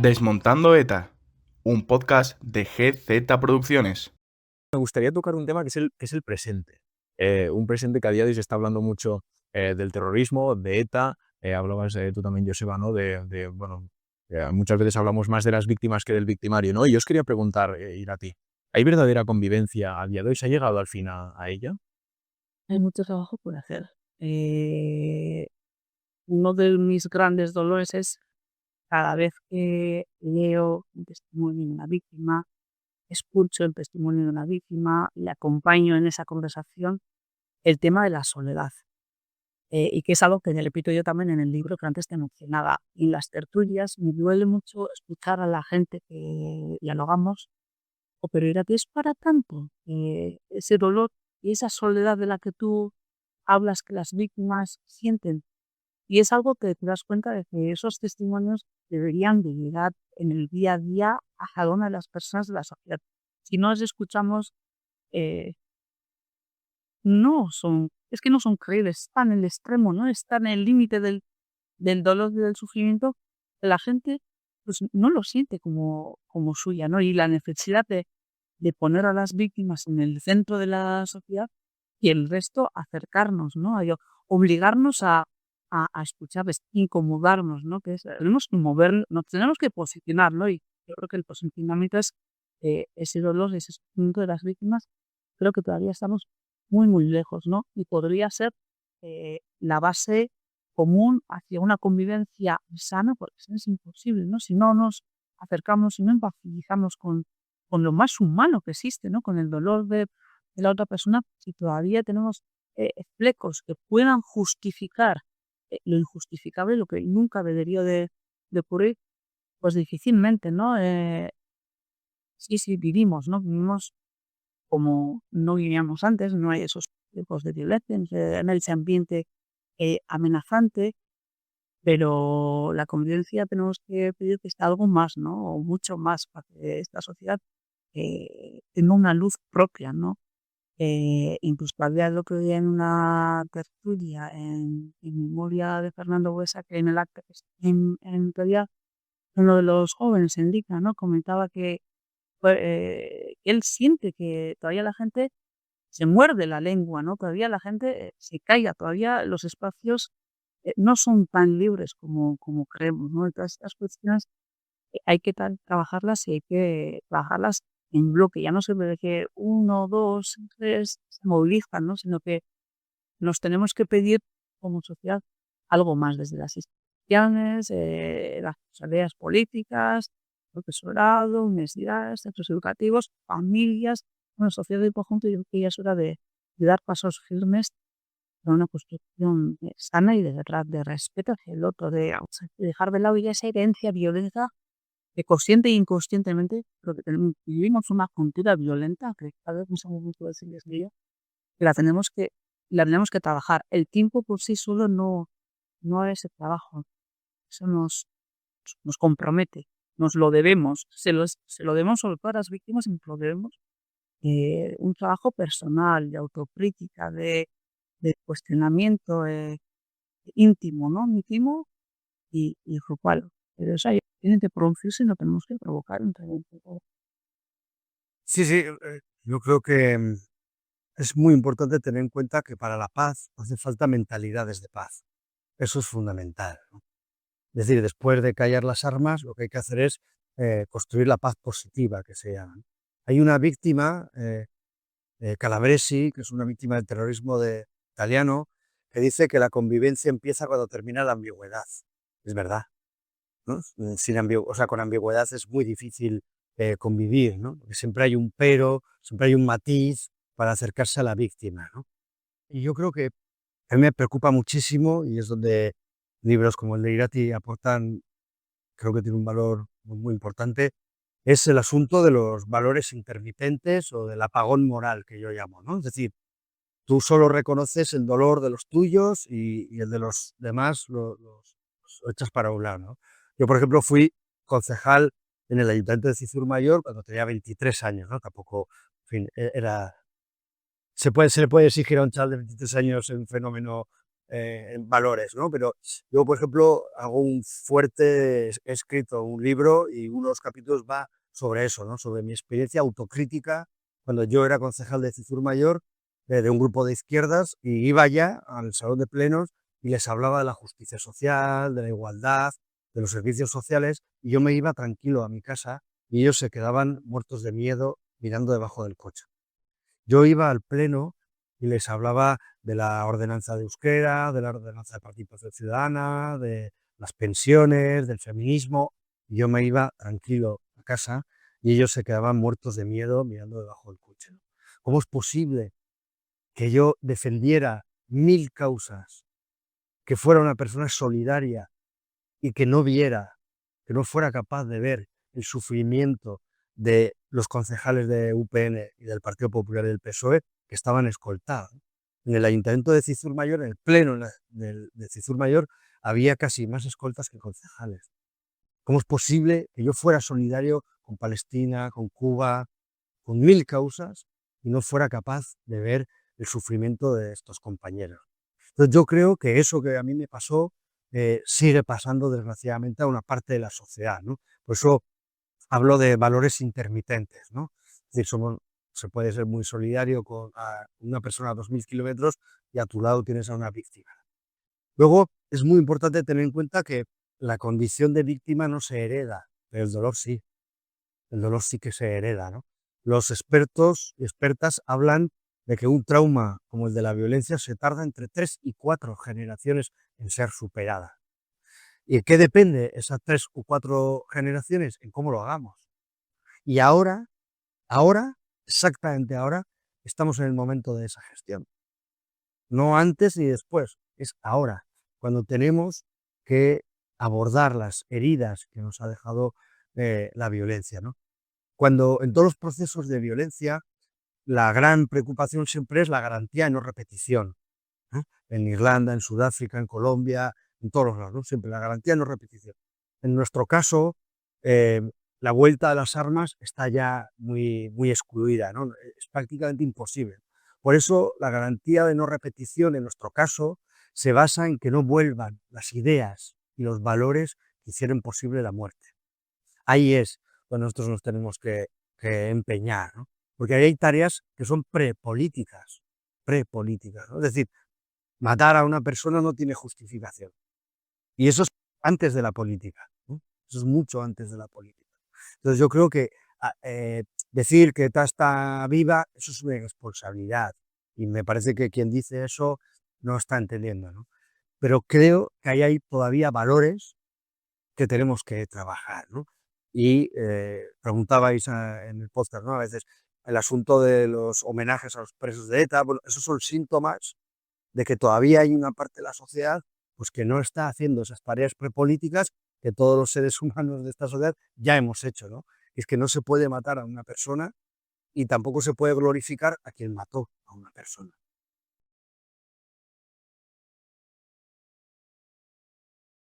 Desmontando ETA, un podcast de GZ Producciones. Me gustaría tocar un tema que es el presente. Un presente que a día de hoy se está hablando mucho del terrorismo, de ETA. Hablabas tú también, Joseba, ¿no? Bueno, muchas veces hablamos más de las víctimas que del victimario, ¿no? Y yo os quería preguntar, Irati, ¿hay verdadera convivencia a día de hoy? ¿Se ha llegado al fin a ella? Hay mucho trabajo por hacer. Uno de mis grandes dolores es cada vez que leo un testimonio de una víctima, escucho el testimonio de una víctima, le acompaño en esa conversación, el tema de la soledad. Y que es algo que repito yo también en el libro que antes te mencionaba. En las tertulias me duele mucho escuchar a la gente que dialogamos, pero era que es para tanto, ese dolor y esa soledad de la que tú hablas que las víctimas sienten. Y es algo que te das cuenta de que esos testimonios deberían de llegar en el día a día a cada una de las personas de la sociedad. Si no les escuchamos, eh, es que no son creíbles, están en el extremo, ¿no? Están en el límite del dolor y del sufrimiento, que la gente pues, no lo siente como suya, ¿no? Y la necesidad de poner a las víctimas en el centro de la sociedad y el resto acercarnos, ¿no? A ello, obligarnos a escucharles, incomodarnos, ¿no? Que es, tenemos que mover, nos tenemos que posicionar, ¿no? Y yo creo que el posicionamiento es ese dolor, ese sufrimiento de las víctimas, creo que todavía estamos muy, muy lejos, ¿no? Y podría ser la base común hacia una convivencia sana, porque eso es imposible, ¿no? Si no nos acercamos, si no empatizamos con lo más humano que existe, ¿no? Con el dolor de la otra persona, si todavía tenemos flecos que puedan justificar lo injustificable, lo que nunca debería de ocurrir, pues difícilmente, ¿no? Sí, vivimos, ¿no? Vivimos como no vivíamos antes, no hay esos tipos de violencia en ese ambiente amenazante, pero la convivencia tenemos que pedir que sea algo más, ¿no? O mucho más para que esta sociedad tenga una luz propia, ¿no? Incluso había el otro día en una tertulia en memoria de Fernando Buesa, que en el acta que en teoría uno de los jóvenes en Lica, ¿no? Comentaba que él siente que todavía la gente se muerde la lengua, ¿no? Todavía la gente se calla, todavía los espacios no son tan libres como creemos, ¿no? Y todas estas cuestiones hay que trabajarlas y hay que trabajarlas en bloque. Ya no se ve de que uno, dos, tres se movilizan, ¿no? Sino que nos tenemos que pedir como sociedad algo más desde las instituciones, las responsabilidades políticas, profesorado, universidades, centros educativos, familias, una sociedad en conjunto. Yo creo que ya es hora de dar pasos firmes para una construcción sana y de verdad, de respeto hacia el otro, de dejar de lado ya esa herencia violenta que consciente e inconscientemente, creo que vivimos una cultura violenta, que cada vez nos hemos mucho decirles de ella, que la tenemos que trabajar. El tiempo por sí solo no es el trabajo, eso nos compromete, nos lo debemos, se lo debemos sobre todo a las víctimas y nos lo debemos. Un trabajo personal, de autocrítica, de cuestionamiento íntimo, ¿no? Íntimo y grupal. Pero eso tiene que producirse y lo tenemos que provocar entre todos. Sí, yo creo que es muy importante tener en cuenta que para la paz hace falta mentalidades de paz. Eso es fundamental, ¿no? Es decir, después de callar las armas, lo que hay que hacer es construir la paz positiva que se llama. Hay una víctima, Calabresi, que es una víctima del terrorismo italiano, que dice que la convivencia empieza cuando termina la ambigüedad. Es verdad, ¿no? O sea, con ambigüedad es muy difícil convivir, ¿no? Porque siempre hay un pero, siempre hay un matiz para acercarse a la víctima, ¿no? Y yo creo que a mí me preocupa muchísimo, y es donde libros como el de Irati aportan, creo que tiene un valor muy importante, es el asunto de los valores intermitentes o del apagón moral, que yo llamo, ¿no? Es decir, tú solo reconoces el dolor de los tuyos y el de los demás lo echas para un lado, ¿no? Yo, por ejemplo, fui concejal en el Ayuntamiento de Cizur Mayor cuando tenía 23 años, ¿no? Tampoco, en fin, era... se le puede exigir a un chaval de 23 años un fenómeno en valores, ¿no? Pero yo, por ejemplo, he escrito un libro y uno de los capítulos va sobre eso, ¿no? Sobre mi experiencia autocrítica cuando yo era concejal de Cizur Mayor, de un grupo de izquierdas, y iba ya al salón de plenos y les hablaba de la justicia social, de la igualdad, de los servicios sociales, y yo me iba tranquilo a mi casa y ellos se quedaban muertos de miedo mirando debajo del coche. Yo iba al pleno y les hablaba de la ordenanza de euskera, de la ordenanza de participación ciudadana, de las pensiones, del feminismo, y yo me iba tranquilo a casa y ellos se quedaban muertos de miedo mirando debajo del coche, ¿no? ¿Cómo es posible que yo defendiera 1000 causas, que fuera una persona solidaria y que no viera, que no fuera capaz de ver el sufrimiento de los concejales de UPN y del Partido Popular y del PSOE que estaban escoltados? En el Ayuntamiento de Cizur Mayor, en el pleno de Cizur Mayor, había casi más escoltas que concejales. ¿Cómo es posible que yo fuera solidario con Palestina, con Cuba, con 1000 causas y no fuera capaz de ver el sufrimiento de estos compañeros? Entonces yo creo que eso que a mí me pasó sigue pasando desgraciadamente a una parte de la sociedad, ¿no? Por eso hablo de valores intermitentes, ¿no? Es decir, se puede ser muy solidario con una persona a 2000 kilómetros y a tu lado tienes a una víctima. Luego es muy importante tener en cuenta que la condición de víctima no se hereda, pero el dolor sí. El dolor sí que se hereda, ¿no? Los expertos y expertas hablan de que un trauma como el de la violencia se tarda entre 3 y 4 generaciones en ser superada. ¿Y en qué depende esas 3 o 4 generaciones? En cómo lo hagamos. Y ahora, exactamente ahora, estamos en el momento de esa gestión. No antes ni después, es ahora, cuando tenemos que abordar las heridas que nos ha dejado la violencia, ¿no? Cuando en todos los procesos de violencia, la gran preocupación siempre es la garantía de no repetición, ¿no? En Irlanda, en Sudáfrica, en Colombia, en todos los lados, ¿no? Siempre la garantía de no repetición. En nuestro caso, eh, la vuelta a las armas está ya muy excluida, ¿no? Es prácticamente imposible. Por eso, la garantía de no repetición, en nuestro caso, se basa en que no vuelvan las ideas y los valores que hicieron posible la muerte. Ahí es donde nosotros nos tenemos que empeñar, ¿no? Porque ahí hay tareas que son prepolíticas, ¿no? Es decir, matar a una persona no tiene justificación. Y eso es antes de la política, ¿no? Eso es mucho antes de la política. Entonces yo creo que decir que ETA está viva, eso es una irresponsabilidad. Y me parece que quien dice eso no está entendiendo, ¿no? Pero creo que ahí hay todavía valores que tenemos que trabajar, ¿no? Y preguntabais en el podcast, ¿no? A veces el asunto de los homenajes a los presos de ETA, bueno, esos son síntomas de que todavía hay una parte de la sociedad pues, que no está haciendo esas tareas prepolíticas que todos los seres humanos de esta sociedad ya hemos hecho, ¿no? Es que no se puede matar a una persona y tampoco se puede glorificar a quien mató a una persona.